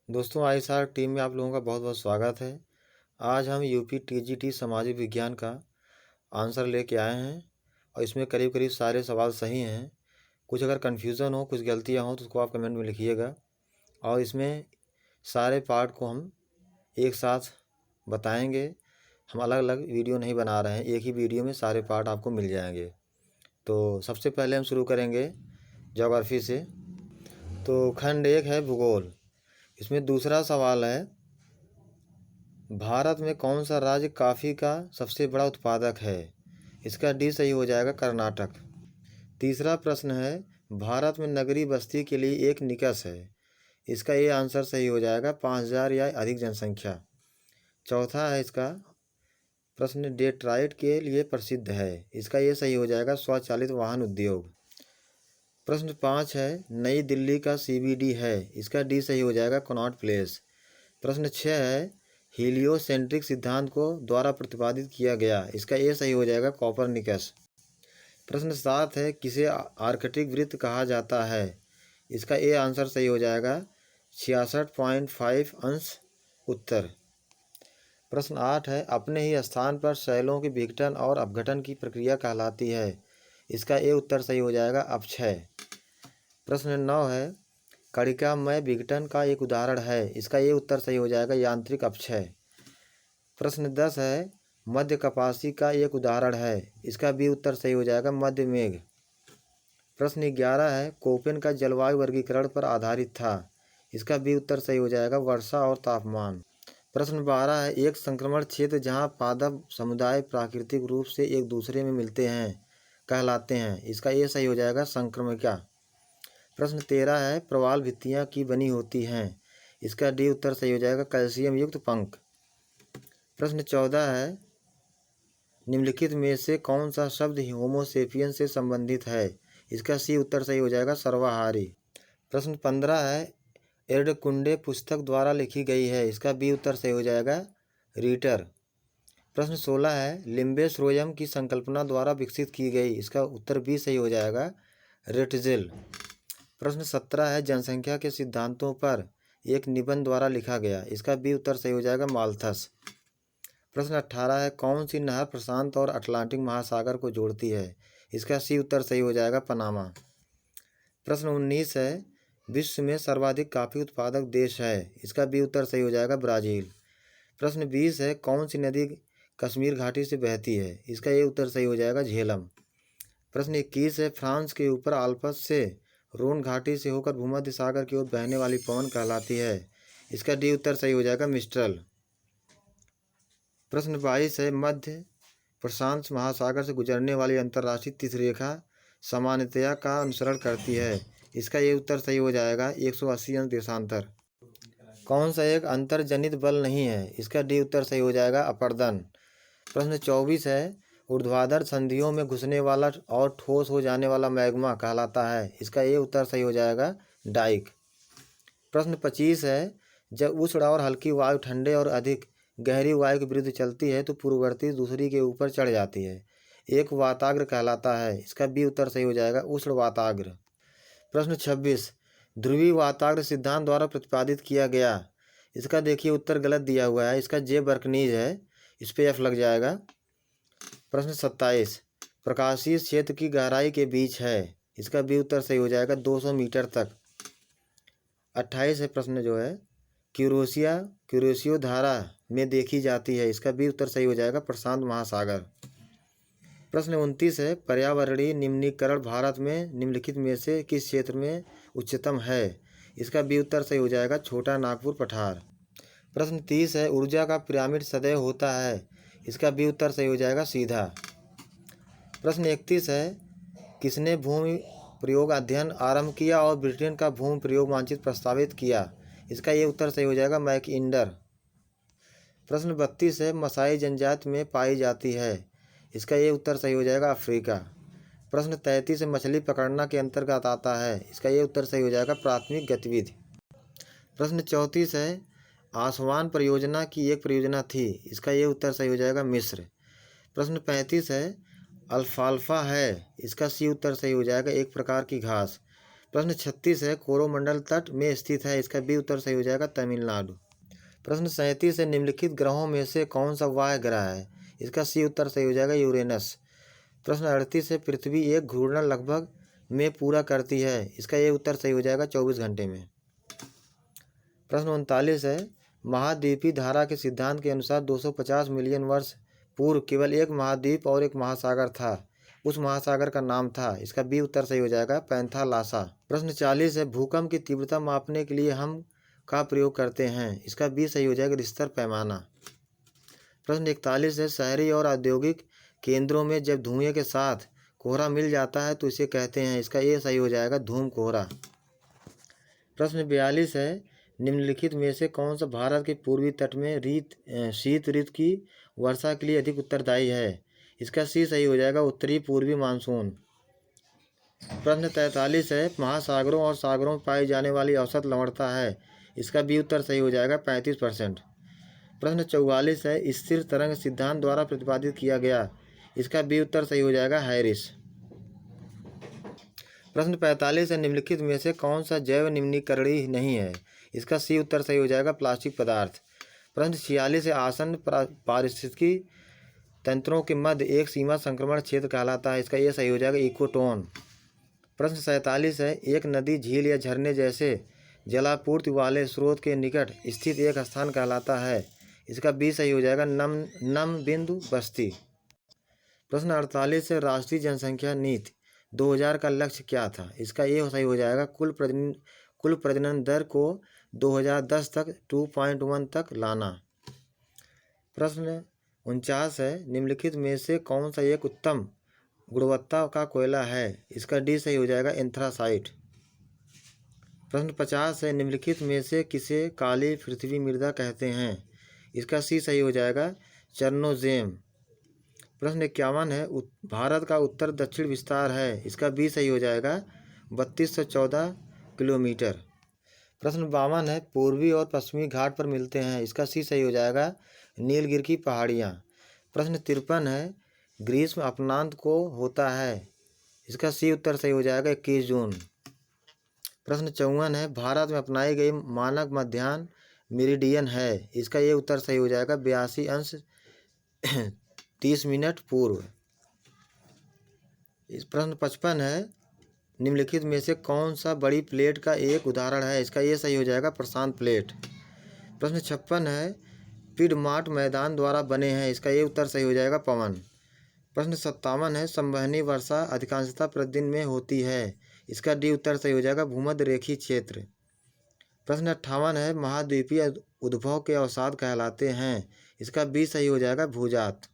दोस्तों, ISR team में आप लोगों का बहुत बहुत स्वागत है। आज हम यूपी टीजीटी सामाजिक विज्ञान का आंसर लेके आए हैं और इसमें करीब करीब सारे सवाल सही हैं। कुछ अगर कन्फ्यूज़न हो, कुछ गलतियां हो तो उसको आप कमेंट में लिखिएगा। और इसमें सारे पार्ट को हम एक साथ बताएंगे। हम अलग अलग वीडियो नहीं बना रहे हैं, एक ही वीडियो में सारे पार्ट आपको मिल जाएंगे। तो सबसे पहले हम शुरू करेंगे ज्योग्राफी से। तो खंड 1 है भूगोल। इसमें दूसरा सवाल है, भारत में कौन सा राज्य कॉफ़ी का सबसे बड़ा उत्पादक है? इसका डी सही हो जाएगा, कर्नाटक। तीसरा प्रश्न है, भारत में नगरीय बस्ती के लिए एक निकष है। इसका ये आंसर सही हो जाएगा, 5000 या अधिक जनसंख्या। चौथा है इसका प्रश्न, डेट्राइट के लिए प्रसिद्ध है। इसका ये सही हो जाएगा, स्वचालित वाहन उद्योग। प्रश्न 5 है, नई दिल्ली का CBD है। इसका डी सही हो जाएगा, कनॉट प्लेस। प्रश्न 6 है, हीलियोसेंट्रिक सिद्धांत को द्वारा प्रतिपादित किया गया। इसका ए सही हो जाएगा, कॉपरनिकस। प्रश्न 7 है, किसे आर्कटिक वृत्त कहा जाता है? इसका ए आंसर सही हो जाएगा, 66.5 अंश उत्तर। प्रश्न 8 है, अपने ही स्थान पर शैलों के विघटन और अपघटन की प्रक्रिया कहलाती है। इसका ए उत्तर सही हो जाएगा, अपक्षय। प्रश्न 9 है, कणिकामय विघटन का एक उदाहरण है। इसका ये उत्तर सही हो जाएगा, यांत्रिक अपक्षय। प्रश्न 10 है, मध्य कपासी का एक उदाहरण है। इसका बी उत्तर सही हो जाएगा, मध्य मेघ। प्रश्न 11 है, कोपेन का जलवायु वर्गीकरण पर आधारित था। इसका बी उत्तर सही हो जाएगा, वर्षा और तापमान। प्रश्न 12 है, एक संक्रमण क्षेत्र जहाँ पादप समुदाय प्राकृतिक रूप से एक दूसरे में मिलते हैं कहलाते हैं। इसका ये सही हो जाएगा, संक्रमणिका। प्रश्न 13 है, प्रवाल भित्तियाँ की बनी होती हैं। इसका डी उत्तर सही हो जाएगा, कैल्शियम युक्त पंख। प्रश्न 14 है, निम्नलिखित में से कौन सा शब्द होमो सेपियंस से संबंधित है? इसका सी उत्तर सही हो जाएगा, सर्वाहारी। प्रश्न 15 है, एर्डकुंडे पुस्तक द्वारा लिखी गई है। इसका बी उत्तर सही हो जाएगा, रीटर। प्रश्न 16 है, लिम्बेस रोयम की संकल्पना द्वारा विकसित की गई। इसका उत्तर बी सही हो जाएगा, रेटजेल। प्रश्न 17 है, जनसंख्या के सिद्धांतों पर एक निबंध द्वारा लिखा गया। इसका बी उत्तर सही हो जाएगा, माल्थस। प्रश्न 18 है, कौन सी नहर प्रशांत और अटलांटिक महासागर को जोड़ती है? इसका सी उत्तर सही हो जाएगा, पनामा। प्रश्न 19 है, विश्व में सर्वाधिक कॉफी उत्पादक देश है। इसका बी उत्तर सही हो जाएगा, ब्राज़ील। प्रश्न 20 है, कौन सी नदी कश्मीर घाटी से बहती है? इसका ये उत्तर सही हो जाएगा, झेलम। प्रश्न 21 है, फ्रांस के ऊपर आल्प्स से रोन घाटी से होकर भूमध्य सागर की ओर बहने वाली पवन कहलाती है। इसका डी उत्तर सही हो जाएगा, मिस्ट्रल। प्रश्न 22 है, मध्य प्रशांत महासागर से गुजरने वाली अंतर्राष्ट्रीय तिथरेखा सामान्यतया का अनुसरण करती है। इसका ये उत्तर सही हो जाएगा, 180 अंश देशांतर। कौन सा एक अंतर्जनित बल नहीं है? इसका डी उत्तर सही हो जाएगा, अपर्दन। प्रश्न 24 है, ऊर्ध्वाधर संधियों में घुसने वाला और ठोस हो जाने वाला मैग्मा कहलाता है। इसका ये उत्तर सही हो जाएगा, डाइक। प्रश्न 25 है, जब उष्ण और हल्की वायु ठंडे और अधिक गहरी वायु के विरुद्ध चलती है तो पूर्ववर्ती दूसरी के ऊपर चढ़ जाती है। एक वाताग्र कहलाता है। इसका बी उत्तर सही हो जाएगा, उष्ण वाताग्र। प्रश्न 26, ध्रुवीय वाताग्र सिद्धांत द्वारा प्रतिपादित किया गया। इसका देखिए उत्तर गलत दिया हुआ है, इसका जे बर्कनीज है, इस पर एफ लग जाएगा। प्रश्न 27, प्रकाशीय क्षेत्र की गहराई के बीच है। इसका बी उत्तर सही हो जाएगा, 200 मीटर तक। 28 है प्रश्न जो है, क्यूरोसियो धारा में देखी जाती है। इसका बी उत्तर सही हो जाएगा, प्रशांत महासागर। प्रश्न 29 है, पर्यावरणीय निम्नीकरण भारत में निम्नलिखित में से किस क्षेत्र में उच्चतम है? इसका बी उत्तर सही हो जाएगा, छोटा नागपुर पठार। प्रश्न 30 है, ऊर्जा का पिरामिड सदैव होता है। इसका बी उत्तर सही हो जाएगा, सीधा। प्रश्न 31 है, किसने भूमि प्रयोग अध्ययन आरंभ किया और ब्रिटेन का भूमि प्रयोग मानचित्र प्रस्तावित किया? इसका ये उत्तर सही हो जाएगा, मैकइंडर। प्रश्न 32 है, मसाई जनजाति में पाई जाती है। इसका ये उत्तर सही हो जाएगा, अफ्रीका। प्रश्न 33 है, मछली पकड़ना के अंतर्गत आता है। इसका ये उत्तर सही हो जाएगा, प्राथमिक गतिविधि। प्रश्न 34 है, आसवान परियोजना की एक परियोजना थी। इसका ये उत्तर सही हो जाएगा, मिस्र। प्रश्न 35 है, अल्फाल्फा है। इसका सी उत्तर सही हो जाएगा, एक प्रकार की घास। प्रश्न 36 है, कोरोमंडल तट में स्थित है। इसका बी उत्तर सही हो जाएगा, तमिलनाडु। प्रश्न 37 है, निम्नलिखित ग्रहों में से कौन सा वाह्य ग्रह है। इसका सी उत्तर सही हो जाएगा, यूरेनस। प्रश्न 38 है, पृथ्वी एक घूर्णन लगभग में पूरा करती है। इसका ये उत्तर सही हो जाएगा, 24 घंटे में। प्रश्न 39 है, महाद्वीपीय धारा के सिद्धांत के अनुसार 250 मिलियन वर्ष पूर्व केवल एक महाद्वीप और एक महासागर था। उस महासागर का नाम था। इसका बी उत्तर सही हो जाएगा, पैंथालासा। प्रश्न 40 है, भूकंप की तीव्रता मापने के लिए हम का प्रयोग करते हैं। इसका बी सही हो जाएगा, रिश्तर पैमाना। प्रश्न 41 है, शहरी और औद्योगिक केंद्रों में जब धुएं के साथ कोहरा मिल जाता है तो इसे कहते हैं। इसका ये सही हो जाएगा, धूम कोहरा। प्रश्न 42 है, निम्नलिखित में से कौन सा भारत के पूर्वी तट में शीत ऋतु की वर्षा के लिए अधिक उत्तरदायी है। इसका सी सही हो जाएगा, उत्तरी पूर्वी मानसून। प्रश्न 43 है, महासागरों और सागरों में पाई जाने वाली औसत लवणता है। इसका बी उत्तर सही हो जाएगा, 35%। प्रश्न 44 है, स्थिर तरंग सिद्धांत द्वारा प्रतिपादित किया गया। इसका बी उत्तर सही हो जाएगा, हैरिस। प्रश्न 45 है, निम्नलिखित में से कौन सा जैव निम्नीकरणीय नहीं है। इसका सी उत्तर सही हो जाएगा, प्लास्टिक पदार्थ। प्रश्न 46 है, आसन्न पारिस्थितिकी तंत्रों के मध्य एक सीमा संक्रमण क्षेत्र कहलाता है। इसका ये सही हो जाएगा, इकोटोन। प्रश्न 47 है, एक नदी, झील या झरने जैसे जलापूर्ति वाले स्रोत के निकट स्थित एक स्थान कहलाता है। इसका बी सही हो जाएगा, नम बिंदु बस्ती। प्रश्न 48 है, राष्ट्रीय जनसंख्या नीति 2000 का लक्ष्य क्या था। इसका ये सही हो जाएगा, कुल प्रजनन दर को 2010 तक 2.1 तक लाना। प्रश्न 49 है, निम्नलिखित में से कौन सा एक उत्तम गुणवत्ता का कोयला है। इसका डी सही हो जाएगा, एंथ्रासाइट। प्रश्न 50 है, निम्नलिखित में से किसे काली पृथ्वी मृदा कहते हैं। इसका सी सही हो जाएगा, चरनोजेम। प्रश्न 51 है, भारत का उत्तर दक्षिण विस्तार है। इसका बी सही हो जाएगा, 3214 किलोमीटर। प्रश्न 52 है, पूर्वी और पश्चिमी घाट पर मिलते हैं। इसका सी सही हो जाएगा, नीलगिरी की पहाड़ियाँ। प्रश्न 53 है, ग्रीष्म अपनांत को होता है। इसका सी उत्तर सही हो जाएगा, 21 जून। प्रश्न 54 है, भारत में अपनाई गई मानक मध्याह्न मेरिडियन है। इसका ये उत्तर सही हो जाएगा, 82 अंश 30 मिनट पूर्व। इस प्रश्न 55 है, निम्नलिखित में से कौन सा बड़ी प्लेट का एक उदाहरण है। इसका ये सही हो जाएगा, प्रशांत प्लेट। प्रश्न 56 है, पिडमार्ट मैदान द्वारा बने हैं। इसका ये उत्तर सही हो जाएगा, पवन। प्रश्न 57 है, संवहनी वर्षा अधिकांशतः प्रतिदिन में होती है। इसका डी उत्तर सही हो जाएगा, भूमध्य रेखीय क्षेत्र। प्रश्न 58 है, महाद्वीपीय उद्भव के अवसाद कहलाते हैं। इसका बी सही हो जाएगा, भूजात।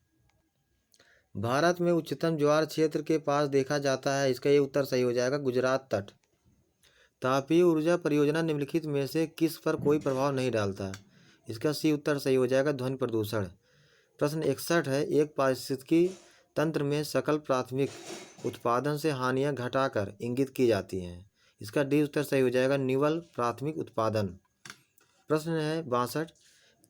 भारत में उच्चतम ज्वार क्षेत्र के पास देखा जाता है। इसका ये उत्तर सही हो जाएगा, गुजरात तट। तापीय ऊर्जा परियोजना निम्नलिखित में से किस पर कोई प्रभाव नहीं डालता। इसका सी उत्तर सही हो जाएगा, ध्वनि प्रदूषण। प्रश्न 61 है, एक पारिस्थितिकी तंत्र में सकल प्राथमिक उत्पादन से हानियां घटाकर इंगित की जाती हैं। इसका डी उत्तर सही हो जाएगा, निवल प्राथमिक उत्पादन। प्रश्न है 62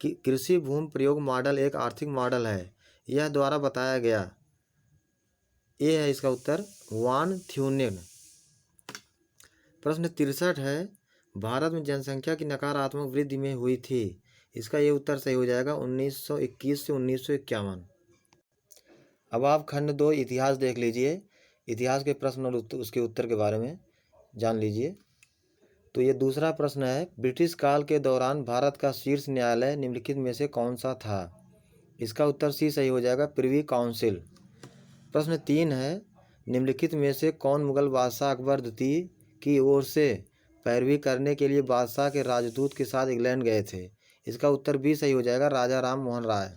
कि कृषि भूमि प्रयोग मॉडल एक आर्थिक मॉडल है। यह द्वारा बताया गया। ये है इसका उत्तर, वान थ्यूनेन। प्रश्न 63 है, भारत में जनसंख्या की नकारात्मक वृद्धि में हुई थी। इसका ये उत्तर सही हो जाएगा, 1921 से 1951। अब आप खंड 2 इतिहास देख लीजिए। इतिहास के प्रश्न और उसके उत्तर के बारे में जान लीजिए। तो ये दूसरा प्रश्न है, ब्रिटिश काल के दौरान भारत का शीर्ष न्यायालय निम्नलिखित में से कौन सा था। इसका उत्तर सी सही हो जाएगा, प्रिवी काउंसिल। प्रश्न 3 है, निम्नलिखित में से कौन मुगल बादशाह अकबर द्वितीय की ओर से पैरवी करने के लिए बादशाह के राजदूत के साथ इंग्लैंड गए थे। इसका उत्तर बी सही हो जाएगा, राजा राम मोहन राय।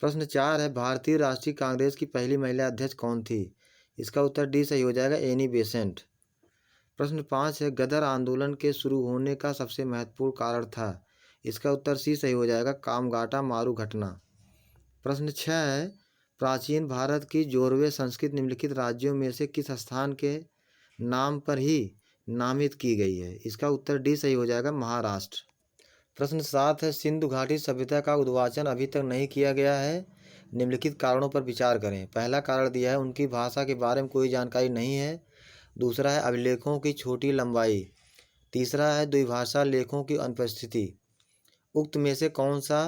प्रश्न 4 है, भारतीय राष्ट्रीय कांग्रेस की पहली महिला अध्यक्ष कौन थी। इसका उत्तर डी सही हो जाएगा, एनी बेसेंट। प्रश्न 5 है, गदर आंदोलन के शुरू होने का सबसे महत्वपूर्ण कारण था। इसका उत्तर सी सही हो जाएगा, कामगाटा मारू घटना। प्रश्न 6 है, प्राचीन भारत की जोरवे संस्कृत निम्नलिखित राज्यों में से किस स्थान के नाम पर ही नामित की गई है। इसका उत्तर डी सही हो जाएगा, महाराष्ट्र। प्रश्न 7 है, सिंधु घाटी सभ्यता का उद्वाचन अभी तक नहीं किया गया है। निम्नलिखित कारणों पर विचार करें। पहला कारण दिया है, उनकी भाषा के बारे में कोई जानकारी नहीं है। दूसरा है अभिलेखों की छोटी लंबाई। तीसरा है द्विभाषा लेखों की अनुपस्थिति। उक्त में से कौन सा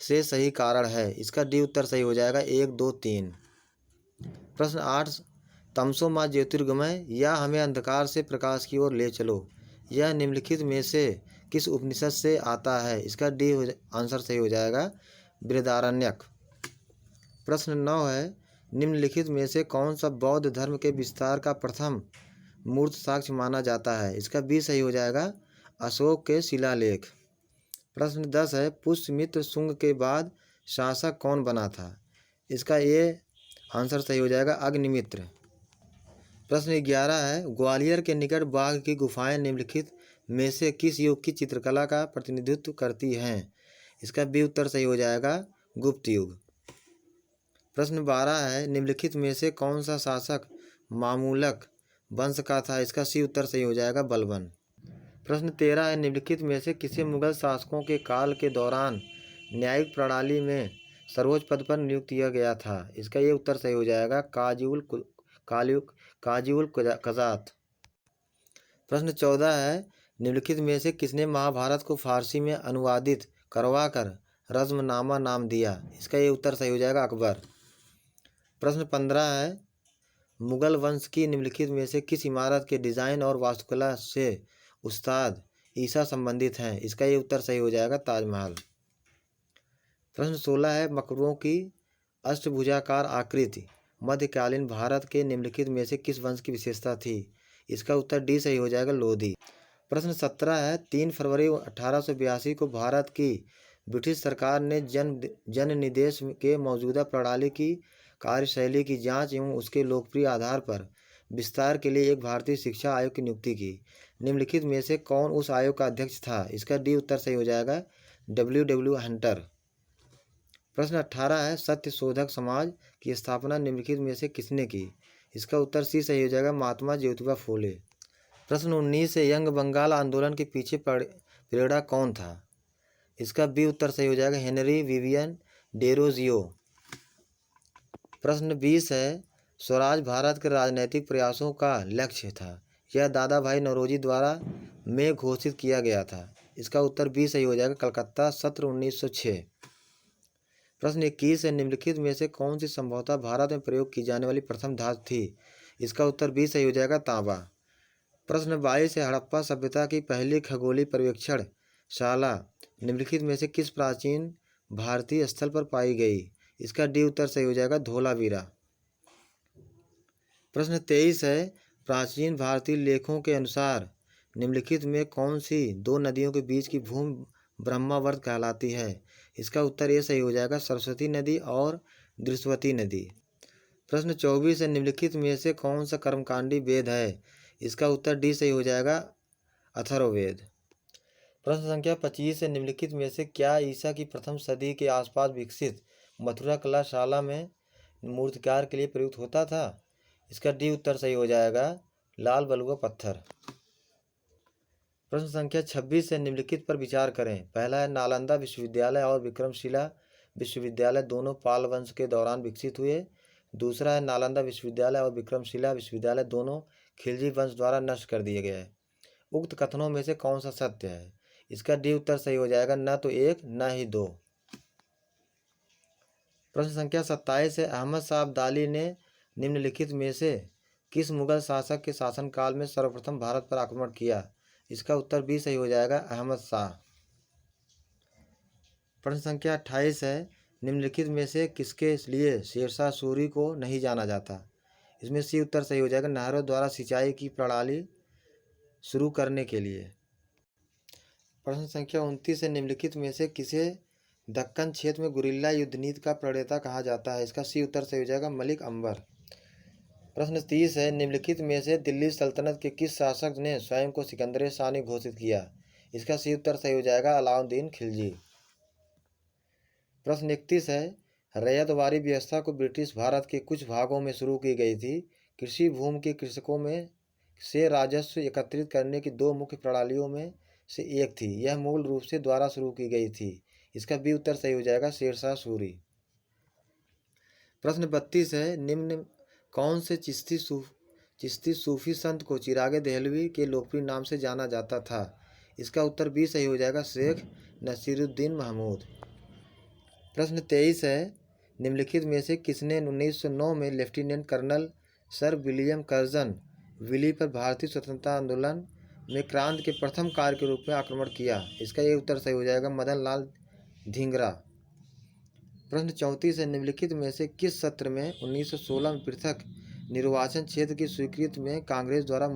से सही कारण है? इसका डी उत्तर सही हो जाएगा 1, 2, 3। प्रश्न 8, तमसो मा ज्योतिर्गमय या हमें अंधकार से प्रकाश की ओर ले चलो, यह निम्नलिखित में से किस उपनिषद से आता है? इसका डी आंसर सही हो जाएगा बृहदारण्यक। प्रश्न 9 है, निम्नलिखित में से कौन सा बौद्ध धर्म के विस्तार का प्रथम मूर्त साक्ष्य माना जाता है? इसका बी सही हो जाएगा अशोक के शिलालेख। प्रश्न 10 है, पुष्यमित्र शुंग के बाद शासक कौन बना था? इसका ए आंसर सही हो जाएगा अग्निमित्र। प्रश्न 11 है, ग्वालियर के निकट बाघ की गुफाएं निम्नलिखित में से किस युग की चित्रकला का प्रतिनिधित्व करती हैं? इसका बी उत्तर सही हो जाएगा गुप्त युग। प्रश्न 12 है, निम्नलिखित में से कौन सा शासक मामूलक वंश का था? इसका सी उत्तर सही हो जाएगा बलबन। प्रश्न 13 है, निम्नलिखित में से किसे मुगल शासकों के काल के दौरान न्यायिक प्रणाली में सर्वोच्च पद पर नियुक्त किया गया था? इसका ये उत्तर सही हो जाएगा काजीउल कजात। प्रश्न 14 है, निम्नलिखित में से किसने महाभारत को फारसी में अनुवादित करवाकर रज़्मनामा नाम दिया? इसका ये उत्तर सही हो जाएगा अकबर। प्रश्न 15 है, मुगल वंश की निम्नलिखित में से किस इमारत के डिज़ाइन और वास्तुकला से उस्ताद ईसा संबंधित हैं? इसका ये उत्तर सही हो जाएगा ताजमहल। प्रश्न 16 है, मकबरों की अष्टभुजाकार आकृति मध्यकालीन भारत के निम्नलिखित में से किस वंश की विशेषता थी? इसका उत्तर डी सही हो जाएगा लोधी। प्रश्न 17 है, 3 फरवरी 1882 को भारत की ब्रिटिश सरकार ने जन निदेश के मौजूदा प्रणाली की कार्यशैली की जांच एवं उसके लोकप्रिय आधार पर विस्तार के लिए एक भारतीय शिक्षा आयोग की नियुक्ति की। निम्नलिखित में से कौन उस आयोग का अध्यक्ष था? इसका डी उत्तर सही हो जाएगा W हंटर। प्रश्न 18 है, सत्य शोधक समाज की स्थापना निम्नलिखित में से किसने की? इसका उत्तर सी सही हो जाएगा महात्मा ज्योतिबा फूले। प्रश्न 19 है, यंग बंगाल आंदोलन के पीछे प्रेरणा कौन था? इसका बी उत्तर सही हो जाएगा हेनरी विवियन डेरोजियो। प्रश्न 20 है, स्वराज भारत के राजनीतिक प्रयासों का लक्ष्य था, यह दादा भाई नौरोजी द्वारा में घोषित किया गया था। इसका उत्तर बी सही हो जाएगा कलकत्ता सत्र 1906। प्रश्न 21 है, निम्नलिखित में से कौन सी संभवतः भारत में प्रयोग की जाने वाली प्रथम धातु थी? इसका उत्तर बी सही हो जाएगा तांबा। प्रश्न 22 है, हड़प्पा सभ्यता की पहली खगोलीय पर्यवेक्षण शाला निम्नलिखित में से किस प्राचीन भारतीय स्थल पर पाई गई? इसका डी उत्तर सही हो जाएगा धोलावीरा। प्रश्न 23 है, प्राचीन भारतीय लेखों के अनुसार निम्नलिखित में कौन सी दो नदियों के बीच की भूमि ब्रह्मावर्त कहलाती है? इसका उत्तर ये सही हो जाएगा सरस्वती नदी और दृश्यवती नदी। प्रश्न 24 है, निम्नलिखित में से कौन सा कर्मकांडी वेद है? इसका उत्तर डी सही हो जाएगा अथर्ववेद। प्रश्न संख्या 25 है, निम्नलिखित में से क्या ईसा की प्रथम सदी के आसपास विकसित मथुरा कलाशाला में मूर्तिकार के लिए प्रयुक्त होता था? इसका डी उत्तर सही हो जाएगा लाल बलुआ पत्थर। प्रश्न संख्या 26 है, निम्नलिखित पर विचार करें। पहला है, नालंदा विश्वविद्यालय और विक्रमशिला विश्वविद्यालय दोनों पाल वंश के दौरान विकसित हुए। दूसरा है, नालंदा विश्वविद्यालय और विक्रमशिला विश्वविद्यालय दोनों खिलजी वंश द्वारा नष्ट कर दिए गए। उक्त कथनों में से कौन सा सत्य है? इसका डी उत्तर सही हो जाएगा न तो 1 न ही 2। प्रश्न संख्या 27 है, अहमद शाह अब्दाली ने निम्नलिखित में से किस मुगल शासक के शासनकाल में सर्वप्रथम भारत पर आक्रमण किया? इसका उत्तर बी सही हो जाएगा अहमद शाह। प्रश्न संख्या 28 है, निम्नलिखित में से किसके लिए शेरशाह सूरी को नहीं जाना जाता? इसमें सी उत्तर सही हो जाएगा नहरों द्वारा सिंचाई की प्रणाली शुरू करने के लिए। प्रश्न संख्या 29 है, निम्नलिखित में से किसे दक्कन क्षेत्र में गुरिल्ला युद्ध नीति का प्रणेता कहा जाता है? इसका सी उत्तर सही हो जाएगा मलिक अंबर। प्रश्न 30 है, निम्नलिखित में से दिल्ली सल्तनत के किस शासक ने स्वयं को सिकंदर शाह घोषित किया? इसका सी उत्तर सही हो जाएगा अलाउद्दीन खिलजी। प्रश्न 31 है, रैयतवारी व्यवस्था को ब्रिटिश भारत के कुछ भागों में शुरू की गई थी। कृषि भूमि के कृषकों में से राजस्व एकत्रित करने की दो मुख्य प्रणालियों में से एक थी। यह मूल रूप से द्वारा शुरू की गई थी। इसका बी उत्तर सही हो जाएगा शेरशाह सूरी। प्रश्न 32 है, निम्न कौन से चिश्ती चिश्ती सूफी संत को चिरागे देहलवी के लोकप्रिय नाम से जाना जाता था? इसका उत्तर बी सही हो जाएगा, शेख नसीरुद्दीन महमूद। प्रश्न 23 है, निम्नलिखित में से किसने 1909 में lieutenant colonel sir William Curzon Wyllie पर भारतीय स्वतंत्रता आंदोलन में क्रांति के प्रथम कार्य के रूप में आक्रमण किया? इसका ये उत्तर सही हो जाएगा, मदन लाल धिंगरा। प्रश्न 34 है, निम्नलिखित में से किस सत्र में 1916 में पृथक निर्वाचन क्षेत्र की स्वीकृति में कांग्रेस द्वारा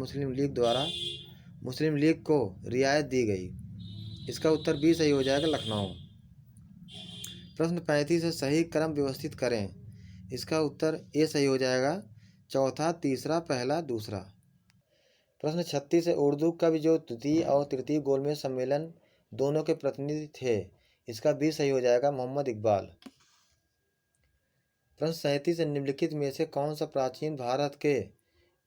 मुस्लिम लीग को रियायत दी गई? इसका उत्तर बी सही हो जाएगा, लखनऊ। प्रश्न 35 है, सही क्रम व्यवस्थित करें। इसका उत्तर ए सही हो जाएगा, चौथा, तीसरा, पहला, दूसरा। प्रश्न 36 है, उर्दू कवि जो द्वितीय और तृतीय गोलमेज सम्मेलन दोनों के प्रतिनिधि थे? इसका बी सही हो जाएगा, मोहम्मद इकबाल। प्रश्न 37 है, निम्नलिखित में से कौन सा प्राचीन भारत के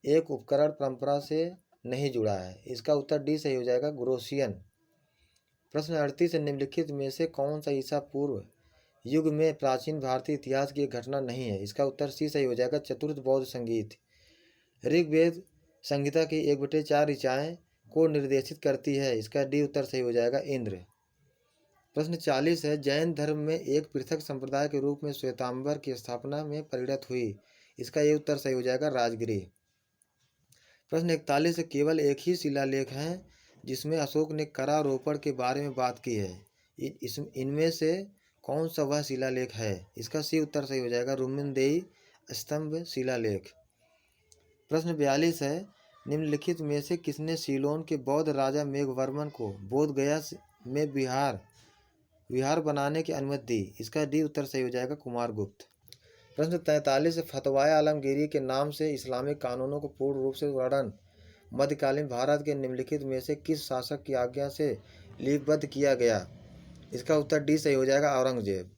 एक उपकरण परंपरा से नहीं जुड़ा है? इसका उत्तर डी सही हो जाएगा, ग्रोशियन। प्रश्न 38 है, निम्नलिखित में से कौन सा ईसा पूर्व युग में प्राचीन भारतीय इतिहास की एक घटना नहीं है? इसका उत्तर सी सही हो जाएगा, चतुर्थ बौद्ध संगीत। ऋग्वेद संहिता की 1/4 ऋचाएँ को निर्देशित करती है? इसका डी उत्तर सही हो जाएगा, इंद्र। प्रश्न 40 है, जैन धर्म में एक पृथक संप्रदाय के रूप में श्वेतांबर की स्थापना में परिणत हुई? इसका ये उत्तर सही हो जाएगा, राजगिरी। प्रश्न 41 है, केवल एक ही शिलालेख है जिसमें अशोक ने करारोपण के बारे में बात की है? इनमें से कौन सा वह शिलालेख है? इसका सी उत्तर सही हो जाएगा, रुम्नदेई स्तंभ शिलालेख। प्रश्न 42 है, निम्नलिखित में से किसने सीलोन के बौद्ध राजा मेघवर्मन को बोध गया में विहार बनाने की अनुमति दी? इसका डी उत्तर सही हो जाएगा, कुमारगुप्त। प्रश्न 43 है, फतवाए आलमगीरी के नाम से इस्लामिक कानूनों को पूर्ण रूप से वर्णन मध्यकालीन भारत के निम्नलिखित में से किस शासक की आज्ञा से लिपिबद्ध किया गया? इसका उत्तर डी सही हो जाएगा, औरंगजेब।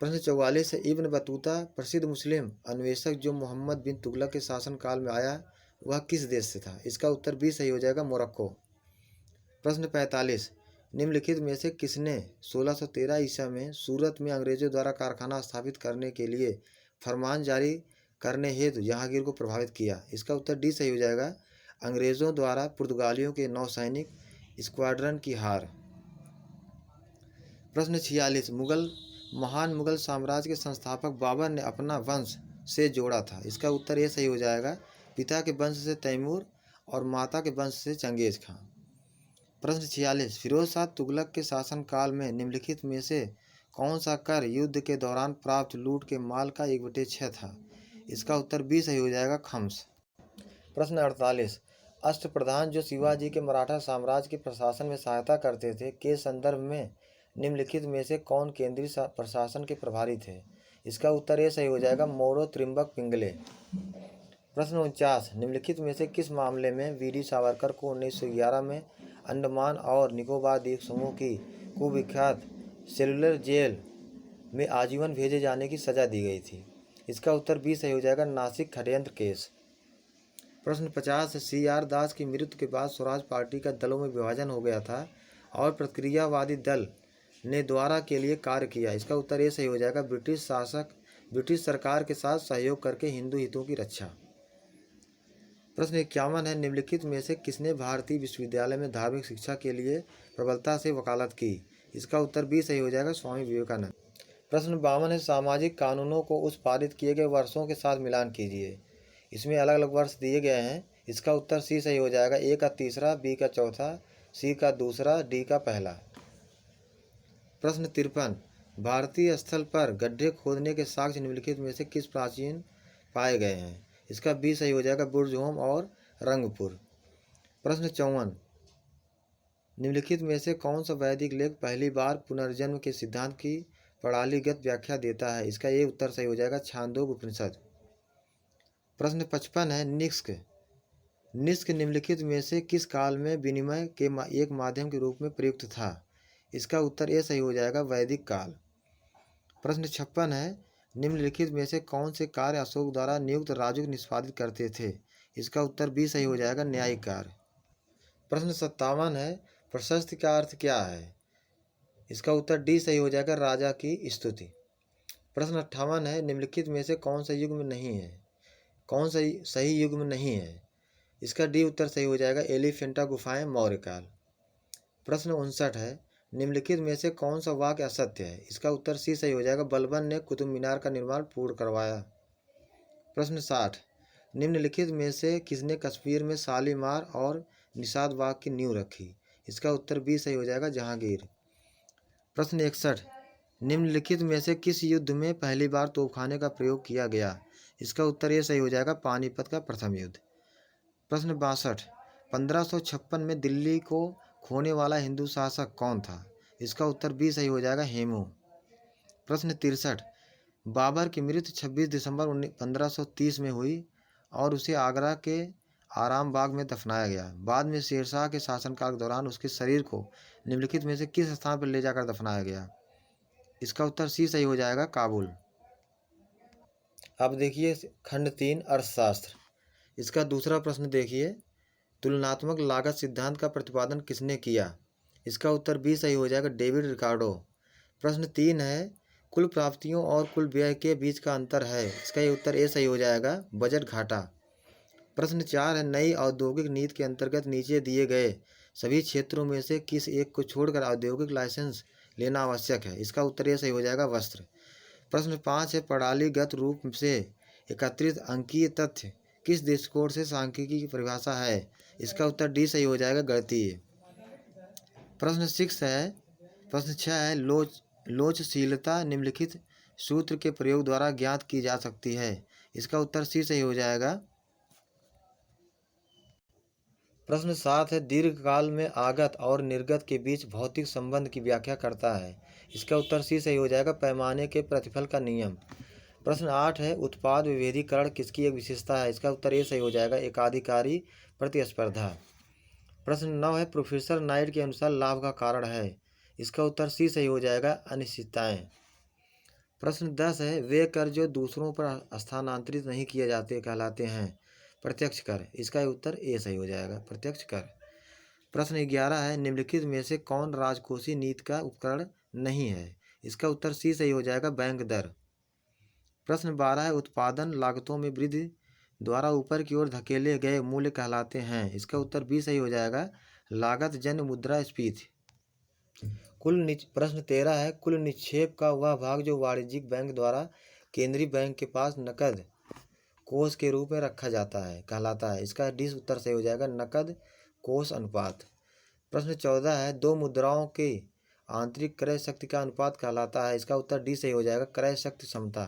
प्रश्न 44 है, इब्न बतूता प्रसिद्ध मुस्लिम अन्वेषक जो मोहम्मद बिन तुगलक के शासनकाल में आया, वह किस देश से था? इसका उत्तर बी सही हो जाएगा, मोरक्को। प्रश्न 45, निम्नलिखित में से किसने 1613 ईसा में सूरत में अंग्रेजों द्वारा कारखाना स्थापित करने के लिए फरमान जारी करने हेतु जहांगीर को प्रभावित किया? इसका उत्तर डी सही हो जाएगा, अंग्रेजों द्वारा पुर्तगालियों के नौसैनिक स्क्वाड्रन की हार। प्रश्न 46, महान मुगल साम्राज्य के संस्थापक बाबर ने अपना वंश से जोड़ा था? इसका उत्तर ये सही हो जाएगा, पिता के वंश से तैमूर और माता के वंश से चंगेज खां। प्रश्न 46, फिरोज शाह तुगलक के शासनकाल में निम्नलिखित में से कौन सा कर युद्ध के दौरान प्राप्त लूट के माल का 1/6 था? इसका उत्तर बी सही हो जाएगा, खम्स। प्रश्न 48, अष्टप्रधान जो शिवाजी के मराठा साम्राज्य के प्रशासन में सहायता करते थे के संदर्भ में निम्नलिखित में से कौन केंद्रीय प्रशासन के प्रभारी थे? इसका उत्तर ये सही हो जाएगा, मोरो त्रिम्बक पिंगले। प्रश्न 49, निम्नलिखित में से किस मामले में वीडी सावरकर को 1911 में अंडमान और निकोबार द्वीप समूह की कुविख्यात सेलुलर जेल में आजीवन भेजे जाने की सजा दी गई थी? इसका उत्तर बी सही हो जाएगा, नासिक षड्यंत्र केस। प्रश्न 50, CR दास की मृत्यु के बाद स्वराज पार्टी का दलों में विभाजन हो गया था और प्रतिक्रियावादी दल ने द्वारा के लिए कार्य किया? इसका उत्तर ये सही हो जाएगा, ब्रिटिश सरकार के साथ सहयोग करके हिंदू हितों की रक्षा। प्रश्न 51 है, निम्नलिखित में से किसने भारतीय विश्वविद्यालय में धार्मिक शिक्षा के लिए प्रबलता से वकालत की? इसका उत्तर बी सही हो जाएगा, स्वामी विवेकानंद। प्रश्न 52 है, सामाजिक कानूनों को उस पारित किए गए वर्षों के साथ मिलान कीजिए। इसमें अलग अलग वर्ष दिए गए हैं। इसका उत्तर सी सही हो जाएगा, ए का तीसरा, बी का चौथा, सी का दूसरा, डी का पहला। प्रश्न 53, भारतीय स्थल पर गड्ढे खोदने के साक्ष्य निम्नलिखित में से किस प्राचीन पाए गए हैं? इसका बी सही हो जाएगा, बुर्जहोम और रंगपुर। प्रश्न 54, निम्नलिखित में से कौन सा वैदिक लेख पहली बार पुनर्जन्म के सिद्धांत की प्रणालीगत व्याख्या देता है? इसका ये उत्तर सही हो जाएगा, छांदोग्य उपनिषद। प्रश्न 55 है, निष्क निम्नलिखित में से किस काल में विनिमय के एक माध्यम के रूप में प्रयुक्त था? इसका उत्तर ये सही हो जाएगा, वैदिक काल। प्रश्न 56 है, निम्नलिखित में से कौन से कार्य अशोक द्वारा नियुक्त राजूक निष्पादित करते थे? इसका उत्तर बी सही हो जाएगा, न्यायिक कार्य। प्रश्न 57 है, प्रशस्ति का अर्थ क्या है? इसका उत्तर डी सही हो जाएगा, राजा की स्तुति। प्रश्न 58 है, निम्नलिखित में से कौन सा युग में नहीं है? कौन सा सही युग में नहीं है? इसका डी उत्तर सही हो जाएगा, एलिफेंटा गुफाएं मौर्यकाल। प्रश्न 59 है, निम्नलिखित में से कौन सा वाक्य असत्य है? इसका उत्तर सी सही हो जाएगा, बलबन ने कुतुब मीनार का निर्माण पूर्ण करवाया। प्रश्न 60, निम्नलिखित में से किसने कश्मीर में शालीमार और निषाद बाग की नींव रखी? इसका उत्तर बी सही हो जाएगा, जहांगीर। प्रश्न 61, निम्नलिखित में से किस युद्ध में पहली बार तोपखाने का प्रयोग किया गया? इसका उत्तर ये सही हो जाएगा, पानीपत का प्रथम युद्ध। प्रश्न 62, 1556 में दिल्ली को खोने वाला हिंदू शासक कौन था? इसका उत्तर बी सही हो जाएगा, हेमू। प्रश्न 63, बाबर की मृत्यु 26 दिसंबर 1530 में हुई और उसे आगरा के आराम बाग में दफनाया गया। बाद में शेरशाह के शासनकाल के दौरान उसके शरीर को निम्नलिखित में से किस स्थान पर ले जाकर दफनाया गया? इसका उत्तर सी सही हो जाएगा, काबुल। अब देखिए खंड 3 अर्थशास्त्र। इसका दूसरा प्रश्न देखिए, तुलनात्मक लागत सिद्धांत का प्रतिपादन किसने किया? इसका उत्तर बी सही हो जाएगा, डेविड रिकार्डो। प्रश्न 3 है, कुल प्राप्तियों और कुल व्यय के बीच का अंतर है। इसका ये उत्तर ए सही हो जाएगा, बजट घाटा। प्रश्न 4 है, नई औद्योगिक नीति के अंतर्गत नीचे दिए गए सभी क्षेत्रों में से किस एक को छोड़कर औद्योगिक लाइसेंस लेना आवश्यक है? इसका उत्तर ये सही हो जाएगा, वस्त्र। प्रश्न 5 है, प्रणालीगत रूप से एकत्रित अंकीय तथ्य किस दृष्टिकोण से सांख्यिकी की परिभाषा है? इसका उत्तर डी सही हो जाएगा, गणितीय। प्रश्न 6 है, लोचशीलता निम्नलिखित सूत्र के प्रयोग द्वारा ज्ञात की जा सकती है। इसका उत्तर सी सही हो जाएगा। प्रश्न 7 है, दीर्घकाल में आगत और निर्गत के बीच भौतिक संबंध की व्याख्या करता है। इसका उत्तर सी सही हो जाएगा, पैमाने के प्रतिफल का नियम। प्रश्न 8 है, उत्पाद विभेदीकरण किसकी एक विशेषता है? इसका उत्तर ए सही हो जाएगा, एकाधिकारी प्रतिस्पर्धा। प्रश्न 9 है, प्रोफेसर नाइट के अनुसार लाभ का कारण है। इसका उत्तर सी सही हो जाएगा, अनिश्चितताएं। प्रश्न 10 है, वे कर जो दूसरों पर स्थानांतरित नहीं किए जाते कहलाते हैं प्रत्यक्ष कर। इसका उत्तर ए सही हो जाएगा, प्रत्यक्ष कर। प्रश्न 11 है, निम्नलिखित में से कौन राजकोषीय नीति का उपकरण नहीं है? इसका उत्तर सी सही हो जाएगा, बैंक दर। प्रश्न 12 है, उत्पादन लागतों में वृद्धि द्वारा ऊपर की ओर धकेले गए मूल्य कहलाते हैं। इसका उत्तर बी सही हो जाएगा, लागत जन्य मुद्रास्फीति। प्रश्न 13 है, कुल निक्षेप का वह भाग जो वाणिज्यिक बैंक द्वारा केंद्रीय बैंक के पास नकद कोष के रूप में रखा जाता है कहलाता है। इसका डी उत्तर सही हो जाएगा, नकद कोष अनुपात। प्रश्न 14 है, दो मुद्राओं के आंतरिक क्रय शक्ति का अनुपात कहलाता है। इसका उत्तर डी सही हो जाएगा, क्रय शक्ति क्षमता।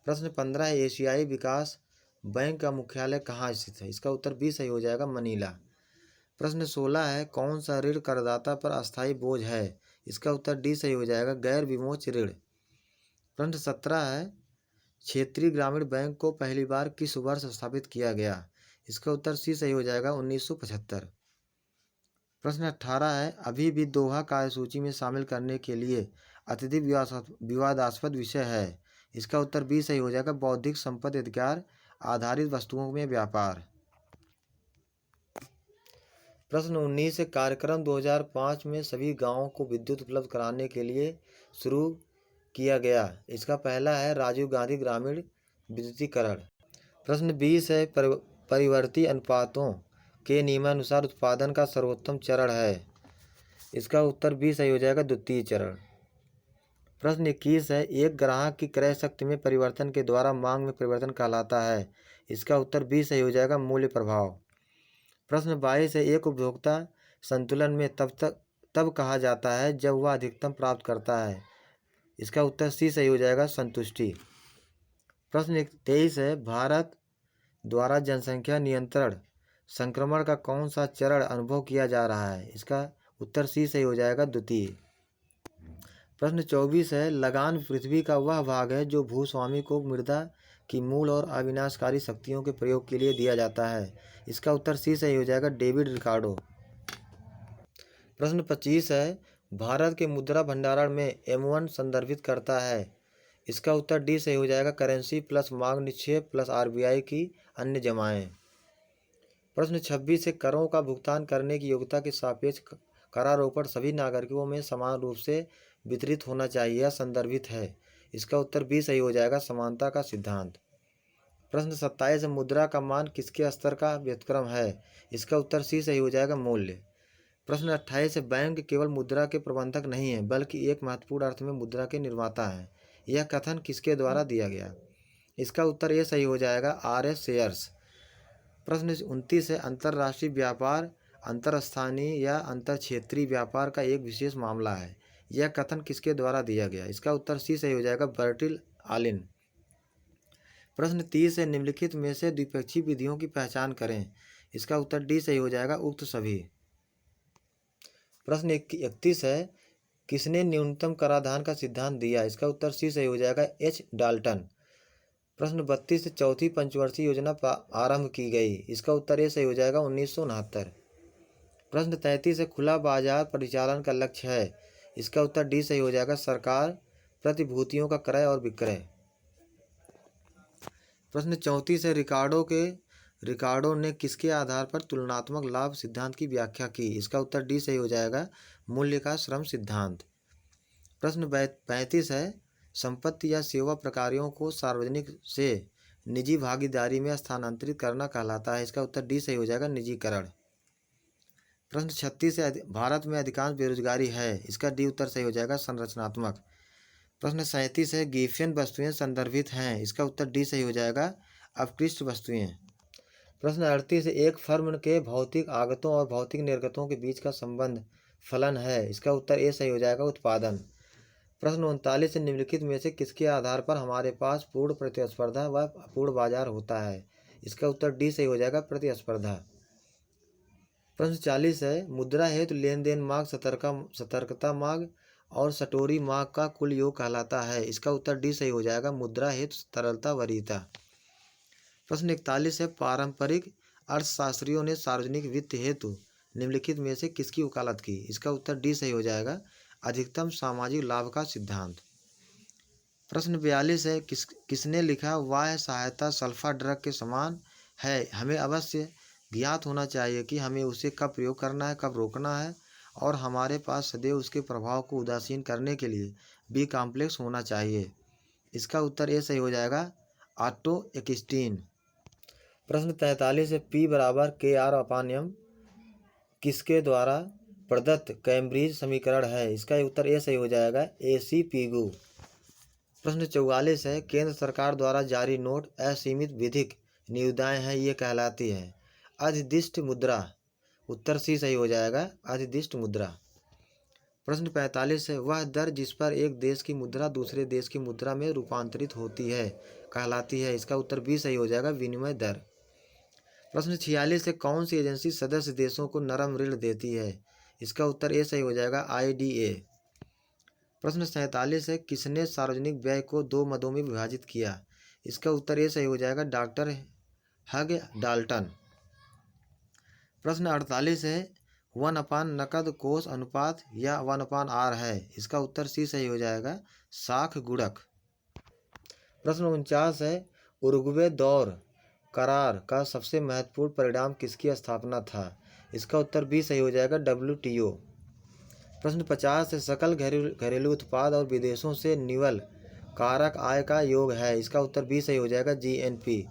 प्रश्न 15 है, एशियाई विकास बैंक का मुख्यालय कहाँ स्थित है? इसका उत्तर बी सही हो जाएगा, मनीला। प्रश्न 16 है, कौन सा ऋण करदाता पर अस्थायी बोझ है? इसका उत्तर डी सही हो जाएगा, गैर विमोच ऋण। प्रश्न 17 है, क्षेत्रीय ग्रामीण बैंक को पहली बार किस वर्ष स्थापित किया गया? इसका उत्तर सी सही हो जाएगा, 1975। प्रश्न 18 है, अभी भी दोहा कार्यसूची में शामिल करने के लिए अत्यधिक विवादास्पद विषय है। इसका उत्तर बी सही हो जाएगा, बौद्धिक संपत्ति अधिकार आधारित वस्तुओं में व्यापार। प्रश्न 19 है, कार्यक्रम 2005 में सभी गांवों को विद्युत उपलब्ध कराने के लिए शुरू किया गया। इसका पहला है राजीव गांधी ग्रामीण विद्युतीकरण। प्रश्न 20 है, परिवर्ती अनुपातों के नियमानुसार उत्पादन का सर्वोत्तम चरण है। इसका उत्तर बी सही हो जाएगा, द्वितीय चरण। प्रश्न 21 है, एक ग्राहक की क्रय शक्ति में परिवर्तन के द्वारा मांग में परिवर्तन कहलाता है। इसका उत्तर बी सही हो जाएगा, मूल्य प्रभाव। प्रश्न 22 है, एक उपभोक्ता संतुलन में तब कहा जाता है जब वह अधिकतम प्राप्त करता है। इसका उत्तर सी सही हो जाएगा, संतुष्टि। प्रश्न 23 है, भारत द्वारा जनसंख्या नियंत्रण संक्रमण का कौन सा चरण अनुभव किया जा रहा है? इसका उत्तर सी सही हो जाएगा, द्वितीय। प्रश्न 24 है, लगान पृथ्वी का वह भाग है जो भूस्वामी को मृदा की मूल और अविनाशकारी शक्तियों के प्रयोग के लिए दिया जाता है। इसका उत्तर सी सही हो जाएगा, डेविड रिकार्डो। प्रश्न 25 है, भारत के मुद्रा भंडारण में M1 संदर्भित करता है। इसका उत्तर डी सही हो जाएगा, करेंसी प्लस मांग निक्षेप प्लस RBI की अन्य जमाएं। प्रश्न 26 है, करों का भुगतान करने की योग्यता के सापेक्ष करारोपण सभी नागरिकों में समान रूप से वितरित होना चाहिए या संदर्भित है। इसका उत्तर बी सही हो जाएगा, समानता का सिद्धांत। प्रश्न 27 है, मुद्रा का मान किसके स्तर का व्युत्क्रम है? इसका उत्तर सी सही हो जाएगा, मूल्य। प्रश्न 28 है, बैंक केवल मुद्रा के प्रबंधक नहीं है बल्कि एक महत्वपूर्ण अर्थ में मुद्रा के निर्माता हैं। यह कथन किसके द्वारा दिया गया? इसका उत्तर ये सही हो जाएगा, आर.एस. शेयर्स। प्रश्न 29 है, अंतर्राष्ट्रीय व्यापार अंतरस्थानीय या अंतर क्षेत्रीय व्यापार का एक विशेष मामला है। यह कथन किसके द्वारा दिया गया? इसका उत्तर सी सही हो जाएगा, बर्टिल आलिन। प्रश्न 30 है, निम्नलिखित में से द्विपक्षीय विधियों की पहचान करें। इसका उत्तर डी सही हो जाएगा, उक्त सभी। प्रश्न 31 है, किसने न्यूनतम कराधान का सिद्धांत दिया? इसका उत्तर सी सही हो जाएगा, एच. डाल्टन। प्रश्न 32 से चौथी पंचवर्षीय योजना आरंभ की गई। इसका उत्तर ये सही हो जाएगा, 1969। प्रश्न 33 है, खुला बाजार परिचालन का लक्ष्य है। इसका उत्तर डी सही हो जाएगा, सरकार प्रतिभूतियों का क्रय और विक्रय। प्रश्न 34 है, रिकार्डो ने किसके आधार पर तुलनात्मक लाभ सिद्धांत की व्याख्या की? इसका उत्तर डी सही हो जाएगा, मूल्य का श्रम सिद्धांत। प्रश्न 35 है, संपत्ति या सेवा प्रकारों को सार्वजनिक से निजी भागीदारी में स्थानांतरित करना कहलाता है। इसका उत्तर डी सही हो जाएगा, निजीकरण। प्रश्न 36 है, भारत में अधिकांश बेरोजगारी है। इसका डी उत्तर सही हो जाएगा, संरचनात्मक। प्रश्न 37 है, गिब्सन वस्तुएं संदर्भित हैं। इसका उत्तर डी सही हो जाएगा, अपकृष्ट वस्तुएं। प्रश्न 38 है, एक फर्म के भौतिक आगतों और भौतिक निर्गतों के बीच का संबंध फलन है। इसका उत्तर ए सही हो जाएगा, उत्पादन। प्रश्न 39 है, निम्नलिखित में से किसके आधार पर हमारे पास पूर्ण प्रतिस्पर्धा व अपूर्ण बाजार होता है? इसका उत्तर डी सही हो जाएगा, प्रतिस्पर्धा। प्रश्न 40 है, मुद्रा हेतु लेन देन मार्ग सतर्कता मार्ग और सटोरी मार्ग का कुल योग कहलाता है। इसका उत्तर डी सही हो जाएगा, मुद्रा हेतु तरलता वरीयता। प्रश्न 41 है, पारंपरिक अर्थशास्त्रियों ने सार्वजनिक वित्त हेतु निम्नलिखित में से किसकी वकालत की? इसका उत्तर डी सही हो जाएगा, अधिकतम सामाजिक लाभ का सिद्धांत। प्रश्न 42 है, किसने लिखा, वाह्य सहायता सल्फा ड्रग के समान है। हमें अवश्य ज्ञात होना चाहिए कि हमें उसे कब प्रयोग करना है, कब रोकना है, और हमारे पास सदैव उसके प्रभाव को उदासीन करने के लिए बी कॉम्प्लेक्स होना चाहिए। इसका उत्तर ए सही हो जाएगा, ऑटो एक्स्टीन। प्रश्न 43 है, P बराबर KR/M किसके द्वारा प्रदत्त कैम्ब्रिज समीकरण है? इसका उत्तर ए सही हो जाएगा, AC पीगू। प्रश्न 44 है, केंद्र सरकार द्वारा जारी नोट असीमित विधिक निविदाएं हैं, ये कहलाती है अधिदिष्ट मुद्रा। उत्तर सी सही हो जाएगा, अधिदिष्ट मुद्रा। प्रश्न 45 है, वह दर जिस पर एक देश की मुद्रा दूसरे देश की मुद्रा में रूपांतरित होती है कहलाती है। इसका उत्तर बी सही हो जाएगा, विनिमय दर। प्रश्न 46 है, कौन सी एजेंसी सदस्य देशों को नरम ऋण देती है? इसका उत्तर ए सही हो जाएगा, IDA। प्रश्न 47 है, किसने सार्वजनिक व्यय को 2 मदों में विभाजित किया? इसका उत्तर ए सही हो जाएगा, डॉक्टर हग डाल्टन। प्रश्न 48 है, 1/, नकद कोष अनुपात या 1/R है। इसका उत्तर सी सही हो जाएगा, साख गुणक। प्रश्न 49 है, उरुग्वे दौर करार का सबसे महत्वपूर्ण परिणाम किसकी स्थापना था? इसका उत्तर बी सही हो जाएगा, WTO। प्रश्न 50 है, सकल घरेलू उत्पाद और विदेशों से निवल कारक आय का योग है। इसका उत्तर बी सही हो जाएगा, GNP।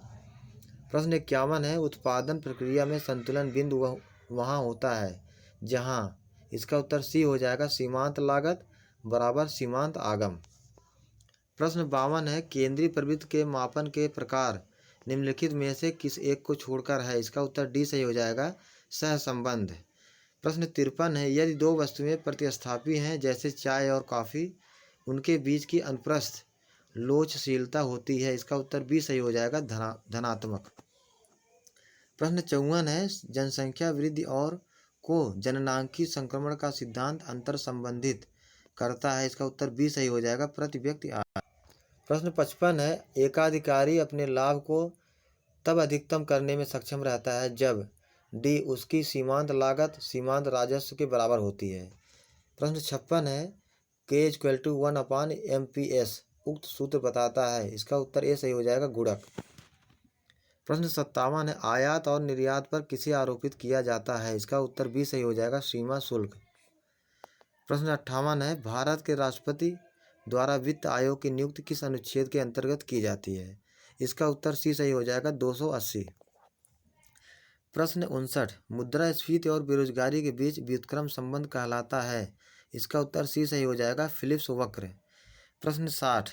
प्रश्न 51 है, उत्पादन प्रक्रिया में संतुलन बिंदु वहाँ होता है जहाँ। इसका उत्तर सी हो जाएगा, सीमांत लागत बराबर सीमांत आगम। प्रश्न 52 है, केंद्रीय प्रवृत्ति के मापन के प्रकार निम्नलिखित में से किस एक को छोड़कर है? इसका उत्तर डी सही हो जाएगा, सहसंबंध। प्रश्न 53 है, यदि 2 वस्तुएं प्रतिस्थापी हैं जैसे चाय और कॉफ़ी, उनके बीच की अनुप्रस्थ लोचशीलता होती है। इसका उत्तर बी सही हो जाएगा, धनात्मक। प्रश्न 54 है, जनसंख्या वृद्धि और को जननांगी संक्रमण का सिद्धांत अंतर संबंधित करता है। इसका उत्तर बी सही हो जाएगा, प्रति व्यक्ति आय। प्रश्न 55 है, एकाधिकारी अपने लाभ को तब अधिकतम करने में सक्षम रहता है जब डी उसकी सीमांत लागत सीमांत राजस्व के बराबर होती है। प्रश्न 56 है, K = 1/MPS उक्त सूत्र बताता है। इसका उत्तर ए सही हो जाएगा, गुणक। प्रश्न 57 है, आयात और निर्यात पर किसे आरोपित किया जाता है? इसका उत्तर बी सही हो जाएगा, सीमा शुल्क। प्रश्न 58 है, भारत के राष्ट्रपति द्वारा वित्त आयोग की नियुक्ति किस अनुच्छेद के अंतर्गत की जाती है? इसका उत्तर सी सही हो जाएगा 280। प्रश्न 59, मुद्रास्फीति और बेरोजगारी के बीच व्युत्क्रम संबंध कहलाता है। इसका उत्तर सी सही हो जाएगा फिलिप्स वक्र। प्रश्न 60,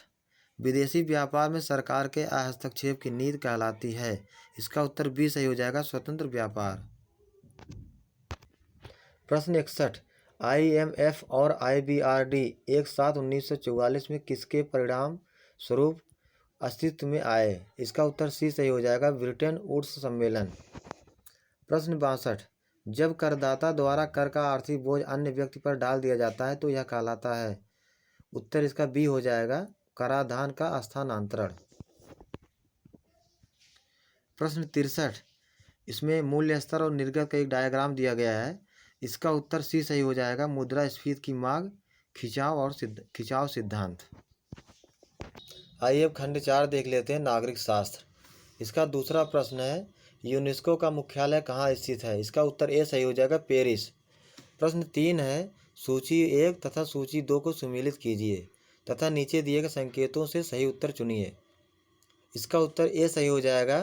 विदेशी व्यापार में सरकार के हस्तक्षेप की नीति कहलाती है। इसका उत्तर बी सही हो जाएगा स्वतंत्र व्यापार। प्रश्न 61, IMF और IBRD एक साथ 1944 में किसके परिणाम स्वरूप अस्तित्व में आए। इसका उत्तर सी सही हो जाएगा ब्रिटेन वुड्स सम्मेलन। प्रश्न 62, जब करदाता द्वारा कर का आर्थिक बोझ अन्य व्यक्ति पर डाल दिया जाता है तो यह कहलाता है। उत्तर इसका बी हो जाएगा कराधान का स्थानांतरण। प्रश्न 63, इसमें मूल्य स्तर और निर्गत का एक डायग्राम दिया गया है। इसका उत्तर सी सही हो जाएगा मुद्रास्फीति की मांग, खिंचाव सिद्धांत। आइए अब खंड 4 देख लेते हैं नागरिक शास्त्र। इसका दूसरा प्रश्न है यूनेस्को का मुख्यालय कहाँ स्थित है। इसका उत्तर ए सही हो जाएगा पेरिस। प्रश्न 3 है सूची 1 तथा सूची 2 को सुमेलित कीजिए तथा नीचे दिए गए संकेतों से सही उत्तर चुनिए। इसका उत्तर ए सही हो जाएगा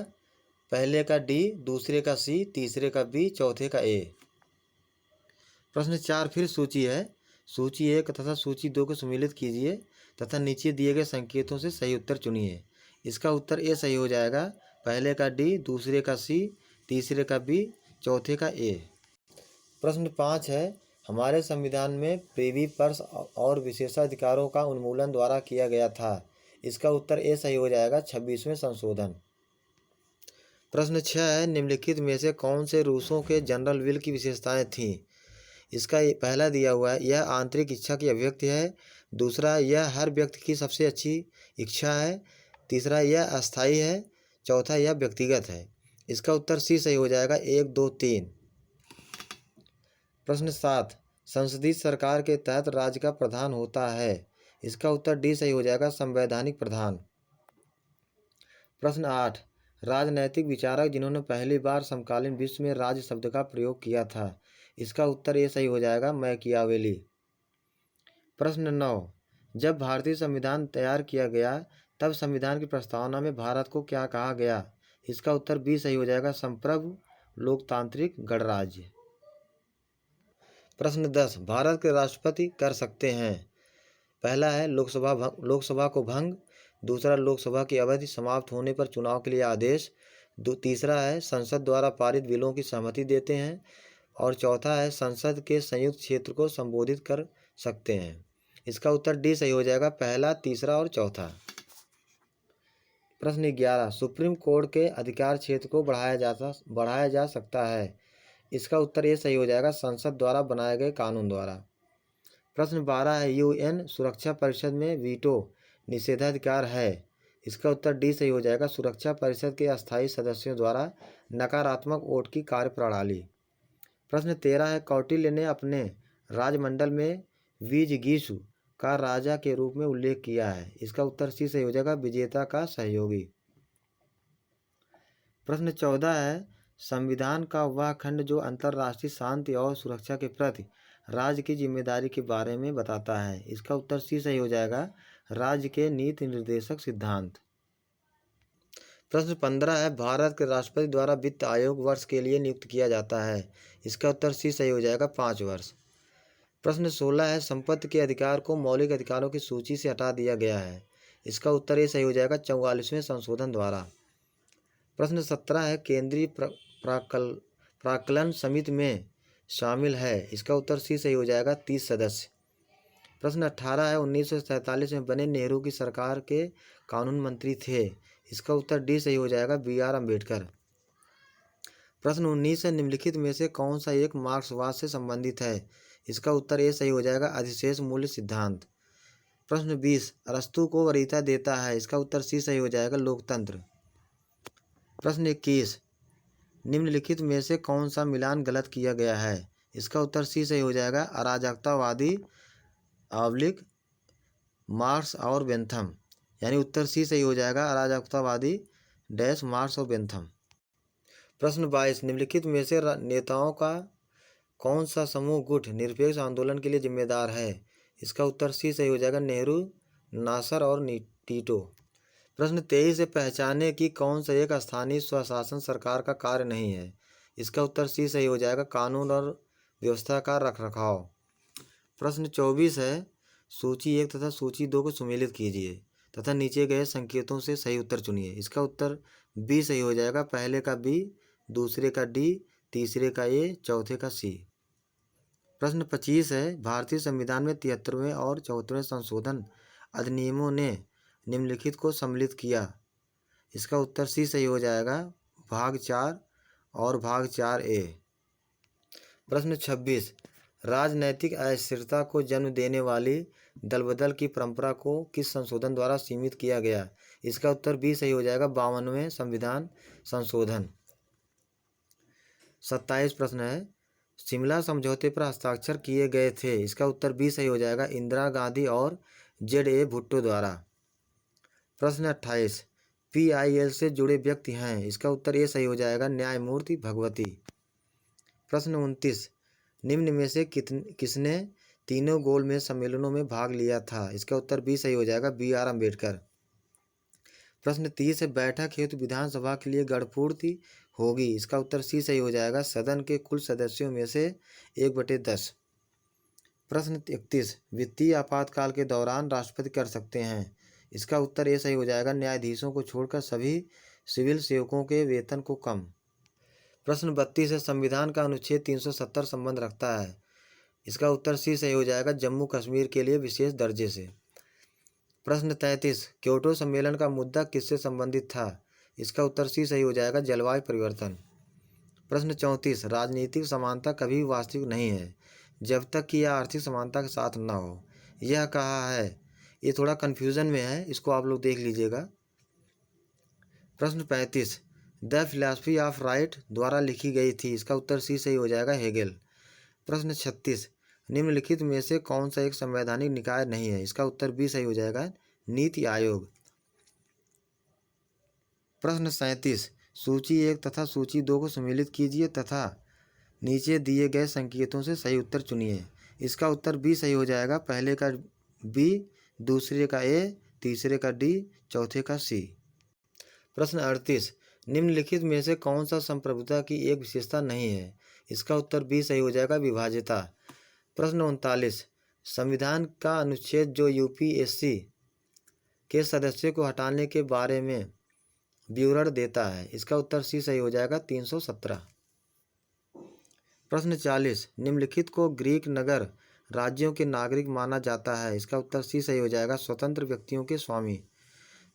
पहले का डी, दूसरे का सी, तीसरे का बी, चौथे का ए। प्रश्न 4 फिर सूची है सूची 1 तथा सूची 2 को सुमेलित कीजिए तथा नीचे दिए गए संकेतों से सही उत्तर चुनिए। इसका उत्तर ए सही हो जाएगा पहले का डी, दूसरे का सी, तीसरे का बी, चौथे का ए। प्रश्न 5 है हमारे संविधान में प्रिवी पर्स और विशेषाधिकारों का उन्मूलन द्वारा किया गया था। इसका उत्तर ए सही हो जाएगा 26वें संशोधन। प्रश्न 6 है निम्नलिखित में से कौन से रूसों के जनरल विल की विशेषताएं थीं। इसका पहला दिया हुआ है यह आंतरिक इच्छा की अभिव्यक्ति है। दूसरा यह हर व्यक्ति की सबसे अच्छी इच्छा है। तीसरा यह अस्थायी है। चौथा यह व्यक्तिगत है। इसका उत्तर सी सही हो जाएगा 1, 2, 3। प्रश्न 7 संसदीय सरकार के तहत राज्य का प्रधान होता है। इसका उत्तर डी सही हो जाएगा संवैधानिक प्रधान। प्रश्न 8 राजनैतिक विचारक जिन्होंने पहली बार समकालीन विश्व में राज्य शब्द का प्रयोग किया था। इसका उत्तर ये सही हो जाएगा मैकियावेली। प्रश्न 9 जब भारतीय संविधान तैयार किया गया तब संविधान की प्रस्तावना में भारत को क्या कहा गया। इसका उत्तर बी सही हो जाएगा संप्रभु लोकतांत्रिक गणराज्य। प्रश्न 10 भारत के राष्ट्रपति कर सकते हैं। पहला है लोकसभा को भंग। दूसरा लोकसभा की अवधि समाप्त होने पर चुनाव के लिए आदेश। तीसरा है संसद द्वारा पारित बिलों की सहमति देते हैं। और चौथा है संसद के संयुक्त क्षेत्र को संबोधित कर सकते हैं। इसका उत्तर डी सही हो जाएगा पहला, तीसरा और चौथा। प्रश्न 11 सुप्रीम कोर्ट के अधिकार क्षेत्र को बढ़ाया जा सकता है। इसका उत्तर ये सही हो जाएगा संसद द्वारा बनाए गए कानून द्वारा। प्रश्न 12 है UN सुरक्षा परिषद में वीटो निषेधाधिकार है। इसका उत्तर डी सही हो जाएगा सुरक्षा परिषद के अस्थायी सदस्यों द्वारा नकारात्मक वोट की कार्यप्रणाली। प्रश्न 13 है कौटिल्य ने अपने राजमंडल में विजिगीषु का राजा के रूप में उल्लेख किया है। इसका उत्तर सी सही हो जाएगा विजेता का सहयोगी। प्रश्न 14 है संविधान का वह खंड जो अंतर्राष्ट्रीय शांति और सुरक्षा के प्रति राज्य की जिम्मेदारी के बारे में बताता है। इसका उत्तर सी सही हो जाएगा राज्य के नीति निर्देशक सिद्धांत। प्रश्न 15 है भारत के राष्ट्रपति द्वारा वित्त आयोग वर्ष के लिए नियुक्त किया जाता है। इसका उत्तर सी सही हो जाएगा 5 वर्ष। प्रश्न 16 है संपत्ति के अधिकार को मौलिक अधिकारों की सूची से हटा दिया गया है। इसका उत्तर ये सही हो जाएगा 44वें संशोधन द्वारा। प्रश्न 17 है केंद्रीय प्राक्कलन समिति में शामिल है। इसका उत्तर सी सही हो जाएगा 30 सदस्य। प्रश्न 18 है 1947 में बने नेहरू की सरकार के कानून मंत्री थे। इसका उत्तर डी सही हो जाएगा BR अम्बेडकर। प्रश्न 19 है निम्नलिखित में से कौन सा एक मार्क्सवाद से संबंधित है। इसका उत्तर ए सही हो जाएगा अधिशेष मूल्य सिद्धांत। प्रश्न 20 अरस्तु को वरीयता देता है। इसका उत्तर सी सही हो जाएगा लोकतंत्र। प्रश्न 21 निम्नलिखित में से कौन सा मिलान गलत किया गया है। इसका उत्तर सी सही हो जाएगा अराजकतावादी मार्क्स और बेंथम। यानी उत्तर सी सही हो जाएगा अराजकतावादी मार्क्स और बेंथम। प्रश्न 22 निम्नलिखित में से नेताओं का कौन सा समूह गुट निरपेक्ष आंदोलन के लिए जिम्मेदार है। इसका उत्तर सी सही हो जाएगा नेहरू, नासर और टीटो। प्रश्न 23 है, पहचाने कि कौन सा एक स्थानीय स्वशासन सरकार का कार्य नहीं है। इसका उत्तर सी सही हो जाएगा, कानून और व्यवस्था का रखरखाव। प्रश्न 24 है, सूची 1 तथा सूची 2 को सुमेलित कीजिए तथा नीचे गए संकेतों से सही उत्तर चुनिए। इसका उत्तर बी सही हो जाएगा, पहले का बी, दूसरे का डी, तीसरे का ए, चौथे का सी। प्रश्न 25 है, भारतीय संविधान में 73वें और 74वें संशोधन अधिनियमों ने निम्नलिखित को सम्मिलित किया। इसका उत्तर सी सही हो जाएगा, भाग 4 और भाग 4A। प्रश्न 26, राजनैतिक अस्थिरता को जन्म देने वाली दलबदल की परंपरा को किस संशोधन द्वारा सीमित किया गया। इसका उत्तर बी सही हो जाएगा, 52वें संविधान संशोधन। 27 प्रश्न है, शिमला समझौते पर हस्ताक्षर किए गए थे। इसका उत्तर बी सही हो जाएगा, इंदिरा गांधी और ZA भुट्टो द्वारा। प्रश्न 28, PIL से जुड़े व्यक्ति हैं। इसका उत्तर ए सही हो जाएगा, न्यायमूर्ति भगवती। प्रश्न 29, निम्न में से किसने तीनों गोलमेज सम्मेलनों में भाग लिया था। इसका उत्तर बी सही हो जाएगा, BR अम्बेडकर। प्रश्न 30 है, बैठक हेतु विधानसभा के लिए गणपूर्ति होगी। इसका उत्तर सी सही हो जाएगा, सदन के कुल सदस्यों में से 1/10। प्रश्न 31, वित्तीय आपातकाल के दौरान राष्ट्रपति कर सकते हैं। इसका उत्तर ए सही हो जाएगा, न्यायाधीशों को छोड़कर सभी सिविल सेवकों के वेतन को कम। प्रश्न 32 है, संविधान का अनुच्छेद 370 संबंध रखता है। इसका उत्तर सी सही हो जाएगा, जम्मू कश्मीर के लिए विशेष दर्जे से। प्रश्न 33, क्योटो सम्मेलन का मुद्दा किससे संबंधित था। इसका उत्तर सी सही हो जाएगा, जलवायु परिवर्तन। प्रश्न 34, राजनीतिक समानता कभी वास्तविक नहीं है जब तक कि यह आर्थिक समानता के साथ न हो। यह कहा है, ये थोड़ा कन्फ्यूजन में है, इसको आप लोग देख लीजिएगा। प्रश्न 35, द फिलॉसफी ऑफ राइट द्वारा लिखी गई थी। इसका उत्तर सी सही हो जाएगा, हेगेल। प्रश्न 36, निम्नलिखित में से कौन सा एक संवैधानिक निकाय नहीं है। इसका उत्तर बी सही हो जाएगा, नीति आयोग। प्रश्न 37, सूची 1 तथा सूची 2 को सम्मिलित कीजिए तथा नीचे दिए गए संकेतों से सही उत्तर चुनिए। इसका उत्तर बी सही हो जाएगा, पहले का बी, दूसरे का ए, तीसरे का डी, चौथे का सी। प्रश्न 38, निम्नलिखित में से कौन सा संप्रभुता की एक विशेषता नहीं है। इसका उत्तर बी सही हो जाएगा, विभाज्यता। प्रश्न 39, संविधान का अनुच्छेद जो UPSC के सदस्य को हटाने के बारे में विवरण देता है। इसका उत्तर सी सही हो जाएगा, 317। प्रश्न 40, निम्नलिखित को ग्रीक नगर राज्यों के नागरिक माना जाता है। इसका उत्तर सी सही हो जाएगा, स्वतंत्र व्यक्तियों के स्वामी।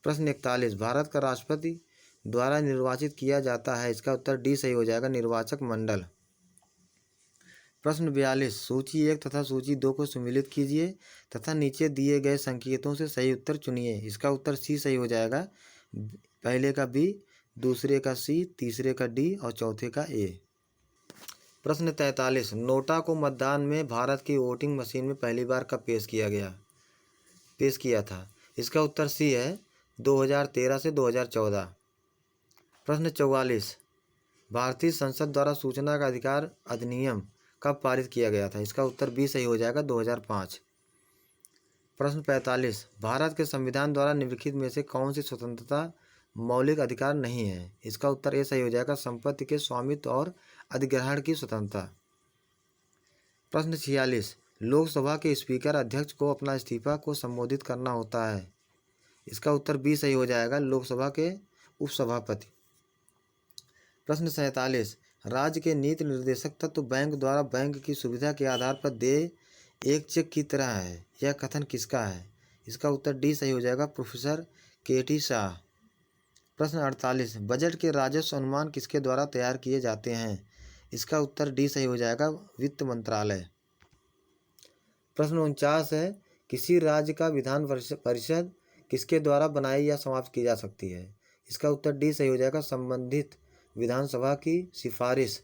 प्रश्न 41, भारत का राष्ट्रपति द्वारा निर्वाचित किया जाता है। इसका उत्तर डी सही हो जाएगा, निर्वाचक मंडल। प्रश्न 42, सूची 1 तथा सूची 2 को सम्मिलित कीजिए तथा नीचे दिए गए संकेतों से सही उत्तर चुनिए। इसका उत्तर सी सही हो जाएगा, पहले का बी, दूसरे का सी, तीसरे का डी और चौथे का ए। प्रश्न 43, नोटा को मतदान में भारत की वोटिंग मशीन में पहली बार कब पेश किया था। इसका उत्तर सी है, 2013 से 2014। प्रश्न 44, भारतीय संसद द्वारा सूचना का अधिकार अधिनियम कब पारित किया गया था। इसका उत्तर बी सही हो जाएगा, 2005। प्रश्न 45, भारत के संविधान द्वारा निम्नलिखित में से कौन सी स्वतंत्रता मौलिक अधिकार नहीं है। इसका उत्तर ए सही हो जाएगा, संपत्ति के स्वामित्व और अधिग्रहण की स्वतंत्रता। प्रश्न 46, लोकसभा के स्पीकर अध्यक्ष को अपना इस्तीफा को संबोधित करना होता है। इसका उत्तर बी सही हो जाएगा, लोकसभा के उपसभापति। प्रश्न 47, राज्य के नीति निर्देशक तत्व बैंक द्वारा बैंक की सुविधा के आधार पर दे एक चेक की तरह है। यह कथन किसका है। इसका उत्तर डी सही हो जाएगा, प्रोफेसर KT शाह। प्रश्न 48, बजट के राजस्व अनुमान किसके द्वारा तैयार किए जाते हैं। इसका उत्तर डी सही हो जाएगा, वित्त मंत्रालय। प्रश्न 49 है, किसी राज्य का विधान परिषद किसके द्वारा बनाई या समाप्त की जा सकती है। इसका उत्तर डी सही हो जाएगा, संबंधित विधानसभा की सिफारिश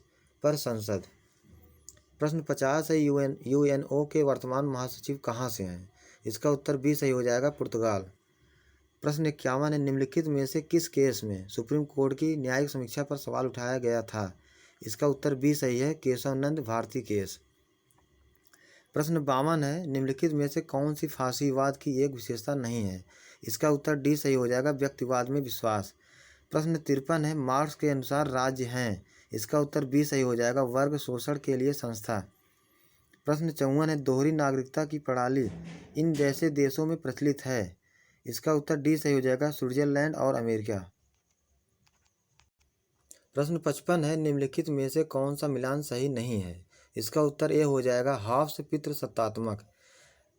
पर संसद। प्रश्न 50 है, UNO के वर्तमान महासचिव कहाँ से हैं। इसका उत्तर बी सही हो जाएगा, पुर्तगाल। प्रश्न 51 है, निम्नलिखित में से किस केस में सुप्रीम कोर्ट की न्यायिक समीक्षा पर सवाल उठाया गया था। इसका उत्तर बी सही है, केशवनंद भारती केस। प्रश्न 52 है, निम्नलिखित में से कौन सी फांसीवाद की एक विशेषता नहीं है। इसका उत्तर डी सही हो जाएगा, व्यक्तिवाद में विश्वास। प्रश्न 53 है, मार्क्स के अनुसार राज्य हैं। इसका उत्तर बी सही हो जाएगा, वर्ग शोषण के लिए संस्था। प्रश्न 54 है, दोहरी नागरिकता की प्रणाली इन जैसे देशों में प्रचलित है। इसका उत्तर डी सही हो जाएगा, स्विट्जरलैंड और अमेरिका। प्रश्न 55 है, निम्नलिखित में से कौन सा मिलान सही नहीं है। इसका उत्तर ए हो जाएगा, हाफ्स पितृसत्तात्मक।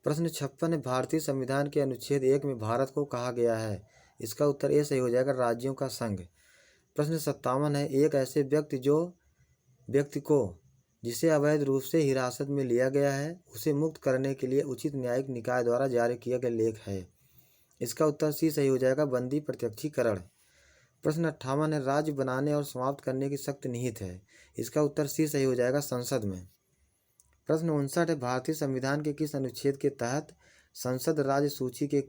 प्रश्न 56 है, भारतीय संविधान के अनुच्छेद 1 में भारत को कहा गया है। इसका उत्तर ए सही हो जाएगा, राज्यों का संघ। प्रश्न 57 है, एक ऐसे व्यक्ति को जिसे अवैध रूप से हिरासत में लिया गया है उसे मुक्त करने के लिए उचित न्यायिक निकाय द्वारा जारी किया गया लेख है। इसका उत्तर सी सही हो जाएगा, बंदी प्रत्यक्षीकरण। प्रश्न 58 है, राज्य बनाने और समाप्त करने की शक्ति निहित है। इसका उत्तर सी सही हो जाएगा, संसद में। प्रश्न 59 है, भारतीय संविधान के किस अनुच्छेद के तहत संसद राज्य सूची के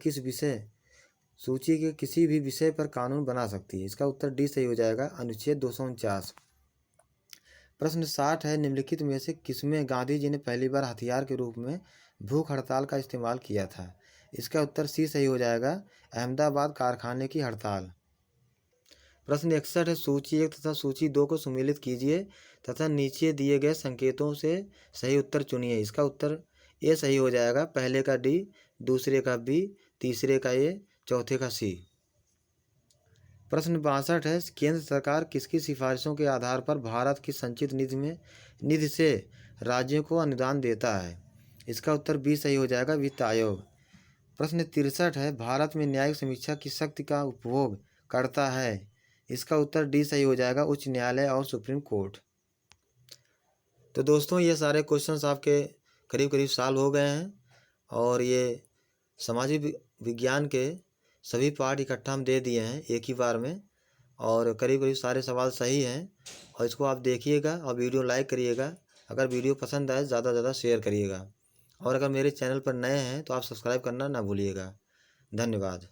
किसी भी विषय पर कानून बना सकती है। इसका उत्तर डी सही हो जाएगा, अनुच्छेद 249। प्रश्न 60 है, निम्नलिखित में से किसमें गांधी जी ने पहली बार हथियार के रूप में भूख हड़ताल का इस्तेमाल किया था। इसका उत्तर सी सही हो जाएगा, अहमदाबाद कारखाने की हड़ताल। प्रश्न 61 है, सूची 1 तथा सूची 2 को सुमेलित कीजिए तथा नीचे दिए गए संकेतों से सही उत्तर चुनिए। इसका उत्तर ए सही हो जाएगा, पहले का डी, दूसरे का बी, तीसरे का ए, चौथे का सी। प्रश्न 62 है, केंद्र सरकार किसकी सिफारिशों के आधार पर भारत की संचित निधि से राज्यों को अनुदान देता है। इसका उत्तर बी सही हो जाएगा, वित्त आयोग। प्रश्न 63 है, भारत में न्यायिक समीक्षा की शक्ति का उपभोग करता है। इसका उत्तर डी सही हो जाएगा, उच्च न्यायालय और सुप्रीम कोर्ट। तो दोस्तों, ये सारे क्वेश्चंस आपके करीब करीब सॉल्व हो गए हैं और ये सामाजिक विज्ञान के सभी पार्ट इकट्ठा हम दे दिए हैं एक ही बार में और करीब करीब सारे सवाल सही हैं। और इसको आप देखिएगा और वीडियो लाइक करिएगा। अगर वीडियो पसंद आए ज़्यादा से ज़्यादा शेयर करिएगा और अगर मेरे चैनल पर नए हैं तो आप सब्सक्राइब करना ना भूलिएगा। धन्यवाद।